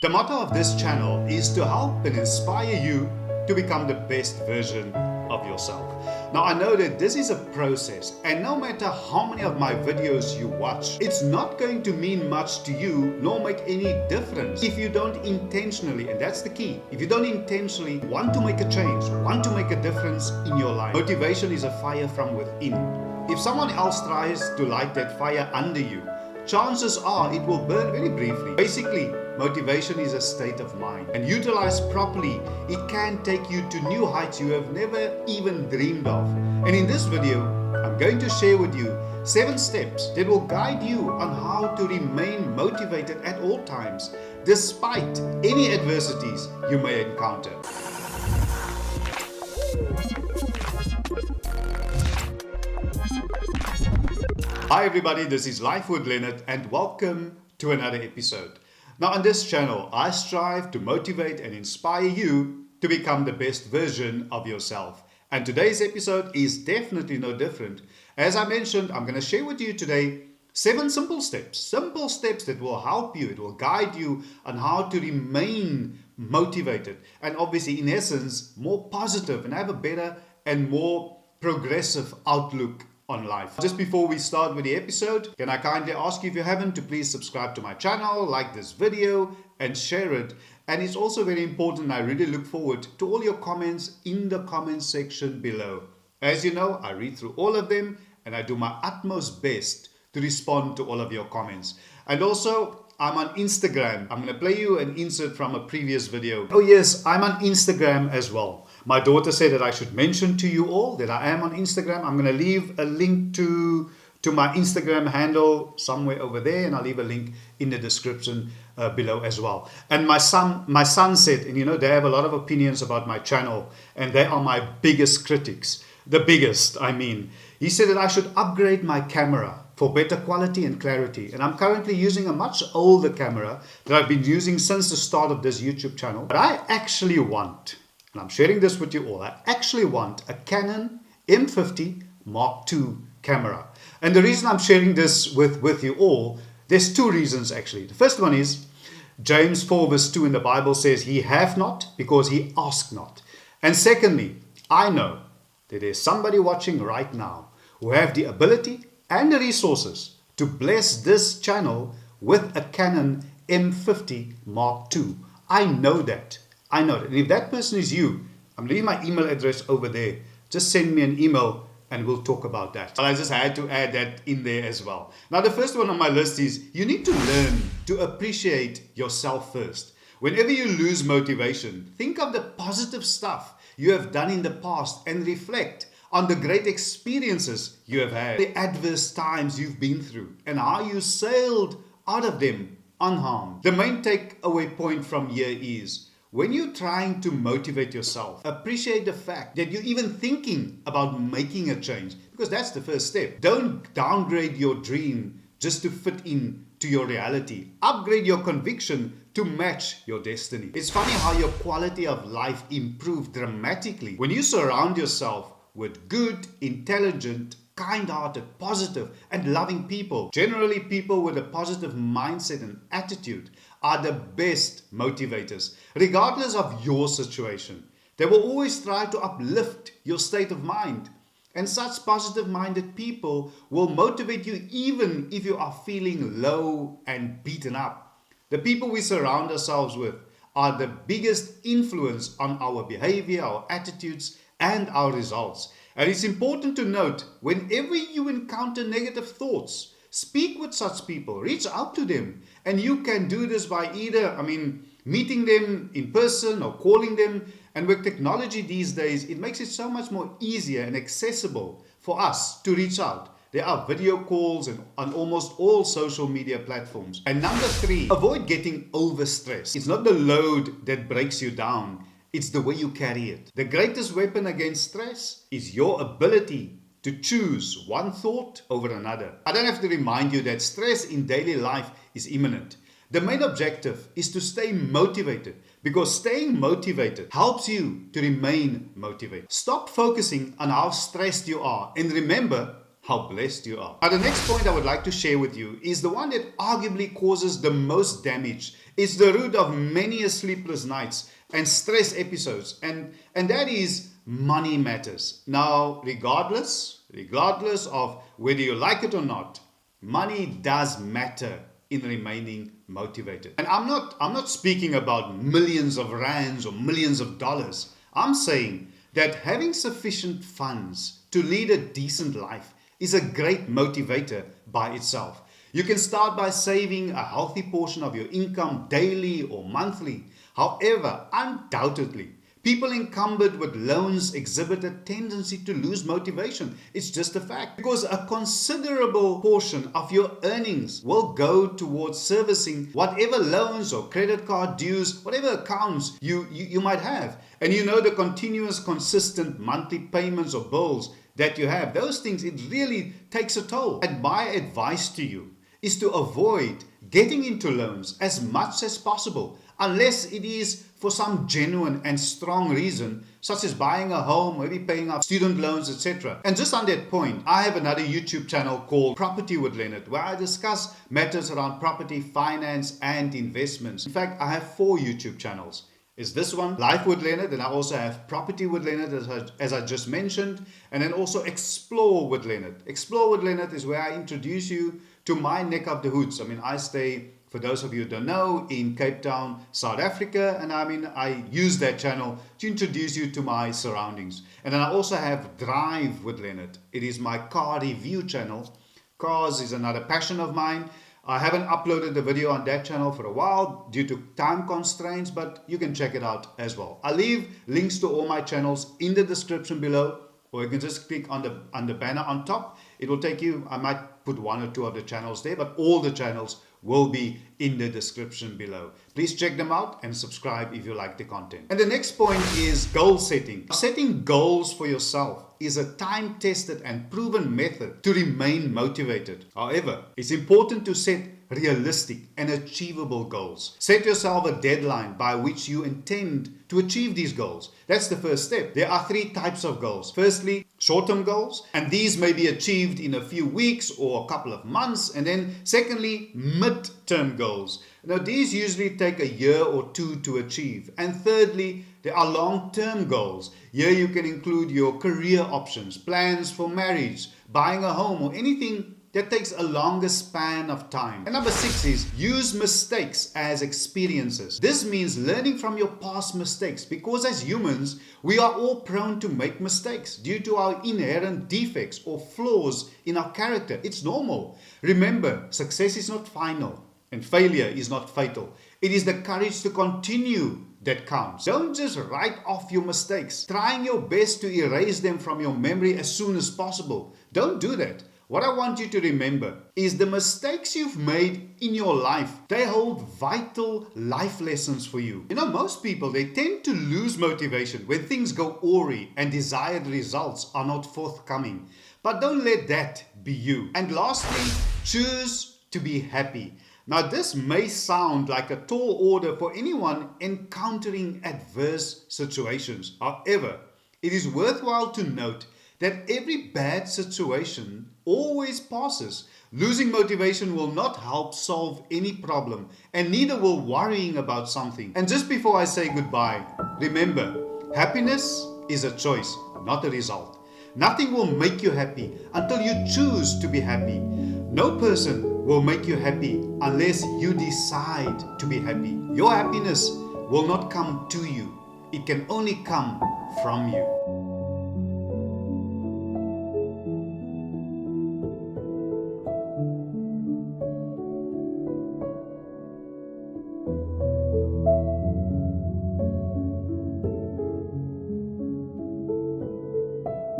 The motto of this channel is to help and inspire you to become the best version of yourself. Now I know that this is a process, and no matter how many of my videos you watch, it's not going to mean much to you nor make any difference if you don't intentionally, and that's the key, if you don't intentionally want to make a change, want to make a difference in your life. Motivation is a fire from within. If someone else tries to light that fire under you, chances are it will burn very briefly. Basically, motivation is a state of mind, and utilized properly, it can take you to new heights you have never even dreamed of. And in this video, I'm going to share with you 7 steps that will guide you on how to remain motivated at all times, despite any adversities you may encounter. Hi everybody, this is Life with Leonard and welcome to another episode. Now on this channel, I strive to motivate and inspire you to become the best version of yourself. And today's episode is definitely no different. As I mentioned, I'm going to share with you today 7 simple steps that will help you, it will guide you on how to remain motivated and obviously in essence more positive and have a better and more progressive outlook on life. Just before we start with the episode, can I kindly ask you, if you haven't, to please subscribe to my channel, like this video and share it. And it's also very important, I really look forward to all your comments in the comment section below. As you know, I read through all of them and I do my utmost best to respond to all of your comments. And also, I'm on Instagram. I'm going to play you an insert from a previous video. Oh yes, I'm on Instagram as well. My daughter said that I should mention to you all that I am on Instagram. I'm going to leave a link to my Instagram handle somewhere over there, and I'll leave a link in the description below as well. And my son said, and you know, they have a lot of opinions about my channel, and they are my biggest critics. The biggest, I mean. He said that I should upgrade my camera for better quality and clarity. And I'm currently using a much older camera that I've been using since the start of this YouTube channel. But I actually want, and I'm sharing this with you all, I actually want a Canon M50 Mark II camera. And the reason I'm sharing this with you all, there's 2 reasons actually. The first one is James 4 verse 2 in the Bible says, "He have not because he ask not." And secondly, I know that there's somebody watching right now who have the ability and the resources to bless this channel with a Canon M50 Mark II. I know that. I know that. And if that person is you, I'm leaving my email address over there. Just send me an email and we'll talk about that. I just had to add that in there as well. Now the first one on my list is you need to learn to appreciate yourself first. Whenever you lose motivation, think of the positive stuff you have done in the past and reflect on the great experiences you have had, the adverse times you've been through, and how you sailed out of them unharmed. The main takeaway point from here is, when you're trying to motivate yourself, appreciate the fact that you're even thinking about making a change, because that's the first step. Don't downgrade your dream just to fit in to your reality. Upgrade your conviction to match your destiny. It's funny how your quality of life improves dramatically when you surround yourself with good, intelligent, kind-hearted, positive and loving people. Generally, people with a positive mindset and attitude are the best motivators, regardless of your situation. They will always try to uplift your state of mind. And such positive-minded people will motivate you even if you are feeling low and beaten up. The people we surround ourselves with are the biggest influence on our behavior, our attitudes, and our results. And it's important to note, whenever you encounter negative thoughts, speak with such people, reach out to them. And you can do this by either, meeting them in person or calling them. And with technology these days, it makes it so much more easier and accessible for us to reach out. There are video calls and on almost all social media platforms. And number 3, avoid getting overstressed. It's not the load that breaks you down. It's the way you carry it. The greatest weapon against stress is your ability to choose one thought over another. I don't have to remind you that stress in daily life is imminent. The main objective is to stay motivated, because staying motivated helps you to remain motivated. Stop focusing on how stressed you are and remember how blessed you are. Now, the next point I would like to share with you is the one that arguably causes the most damage. It's the root of many a sleepless nights and stress episodes, and that is money matters. Now, regardless of whether you like it or not, money does matter in remaining motivated. And I'm not speaking about millions of rands or millions of dollars. I'm saying that having sufficient funds to lead a decent life is a great motivator by itself. You can start by saving a healthy portion of your income daily or monthly. However, undoubtedly, people encumbered with loans exhibit a tendency to lose motivation. It's just a fact. Because a considerable portion of your earnings will go towards servicing whatever loans or credit card dues, whatever accounts you might have. And you know, the continuous, consistent monthly payments or bills that you have, those things, it really takes a toll. And my advice to you is to avoid getting into loans as much as possible, unless it is for some genuine and strong reason, such as buying a home, maybe paying off student loans, etc. And just on that point, I have another YouTube channel called Property with Leonard, where I discuss matters around property, finance, and investments. In fact, I have 4 YouTube channels. Is this one, Life with Leonard, and I also have Property with Leonard, as I just mentioned, and then also Explore with Leonard. Explore with Leonard is where I introduce you to my neck of the woods. I mean, I stay, for those of you who don't know, in Cape Town, South Africa, and I use that channel to introduce you to my surroundings. And then I also have Drive with Leonard. It is my car review channel. Cars is another passion of mine. I haven't uploaded the video on that channel for a while due to time constraints, but you can check it out as well. I'll leave links to all my channels in the description below, or you can just click on the banner on top. It will take you, I might put 1 or 2 of the channels there, but all the channels will be in the description below. Please check them out and subscribe if you like the content. And the next point is goal setting. Setting goals for yourself is a time-tested and proven method to remain motivated. However, it's important to set realistic and achievable goals. Set yourself a deadline by which you intend to achieve these goals. That's the first step. There are 3 types of goals. Firstly, short-term goals, and these may be achieved in a few weeks or a couple of months. And then secondly, mid-term goals. Now, these usually take a year or 2 to achieve. And thirdly, there are long-term goals. Here you can include your career options, plans for marriage, buying a home, or anything that takes a longer span of time. And number 6 is use mistakes as experiences. This means learning from your past mistakes, because as humans, we are all prone to make mistakes due to our inherent defects or flaws in our character. It's normal. Remember, success is not final and failure is not fatal. It is the courage to continue that counts. Don't just write off your mistakes, trying your best to erase them from your memory as soon as possible. Don't do that. What I want you to remember is the mistakes you've made in your life, they hold vital life lessons for you. You know, most people, they tend to lose motivation when things go awry and desired results are not forthcoming. But don't let that be you. And lastly, choose to be happy. Now, this may sound like a tall order for anyone encountering adverse situations. However, it is worthwhile to note that every bad situation always passes. Losing motivation will not help solve any problem, and neither will worrying about something. And just before I say goodbye, remember, happiness is a choice, not a result. Nothing will make you happy until you choose to be happy. No person will make you happy unless you decide to be happy. Your happiness will not come to you. It can only come from you.